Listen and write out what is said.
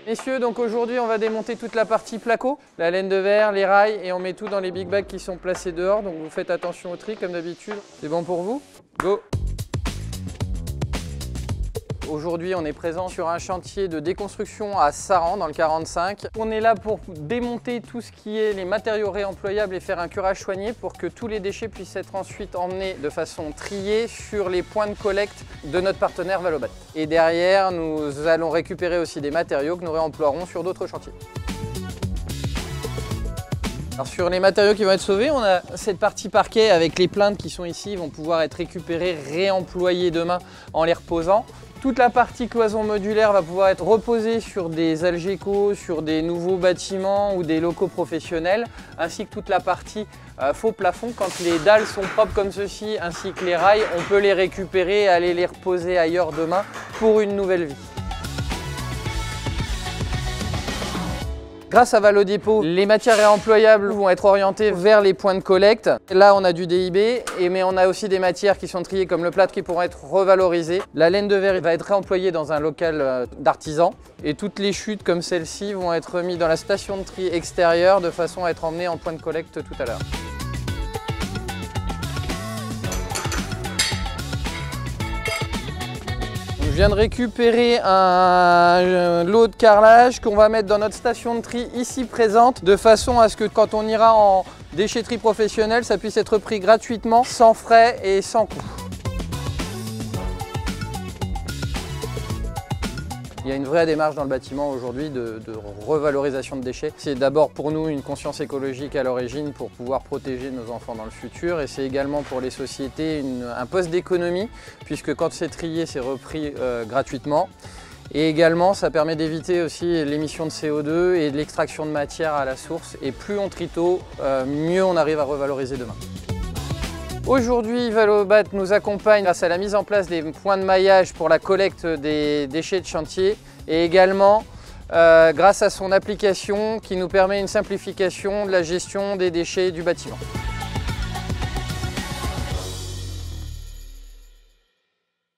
Messieurs, donc aujourd'hui on va démonter toute la partie placo, la laine de verre, les rails et on met tout dans les big bags qui sont placés dehors. Donc vous faites attention au tri comme d'habitude. C'est bon pour vous? Go! Aujourd'hui, on est présent sur un chantier de déconstruction à Saran, dans le 45. On est là pour démonter tout ce qui est les matériaux réemployables et faire un curage soigné pour que tous les déchets puissent être ensuite emmenés de façon triée sur les points de collecte de notre partenaire Valobat. Et derrière, nous allons récupérer aussi des matériaux que nous réemploierons sur d'autres chantiers. Alors sur les matériaux qui vont être sauvés, on a cette partie parquet avec les plaintes qui sont ici, vont pouvoir être récupérées, réemployées demain en les reposant. Toute la partie cloison modulaire va pouvoir être reposée sur des Algeco, sur des nouveaux bâtiments ou des locaux professionnels, ainsi que toute la partie faux plafond. Quand les dalles sont propres comme ceci, ainsi que les rails, on peut les récupérer et aller les reposer ailleurs demain pour une nouvelle vie. Grâce à Valodépôt, les matières réemployables vont être orientées vers les points de collecte. Là, on a du DIB, mais on a aussi des matières qui sont triées comme le plâtre qui pourront être revalorisées. La laine de verre va être réemployée dans un local d'artisans et toutes les chutes comme celle-ci vont être mises dans la station de tri extérieure de façon à être emmenées en point de collecte tout à l'heure. Je viens de récupérer un lot de carrelage qu'on va mettre dans notre station de tri ici présente de façon à ce que quand on ira en déchetterie professionnelle, ça puisse être pris gratuitement, sans frais et sans coût. Il y a une vraie démarche dans le bâtiment aujourd'hui de revalorisation de déchets. C'est d'abord pour nous une conscience écologique à l'origine pour pouvoir protéger nos enfants dans le futur et c'est également pour les sociétés un poste d'économie puisque quand c'est trié, c'est repris gratuitement. Et également, ça permet d'éviter aussi l'émission de CO2 et de l'extraction de matière à la source. Et plus on trie tôt, mieux on arrive à revaloriser demain. Aujourd'hui, Valobat nous accompagne grâce à la mise en place des points de maillage pour la collecte des déchets de chantier et également grâce à son application qui nous permet une simplification de la gestion des déchets du bâtiment.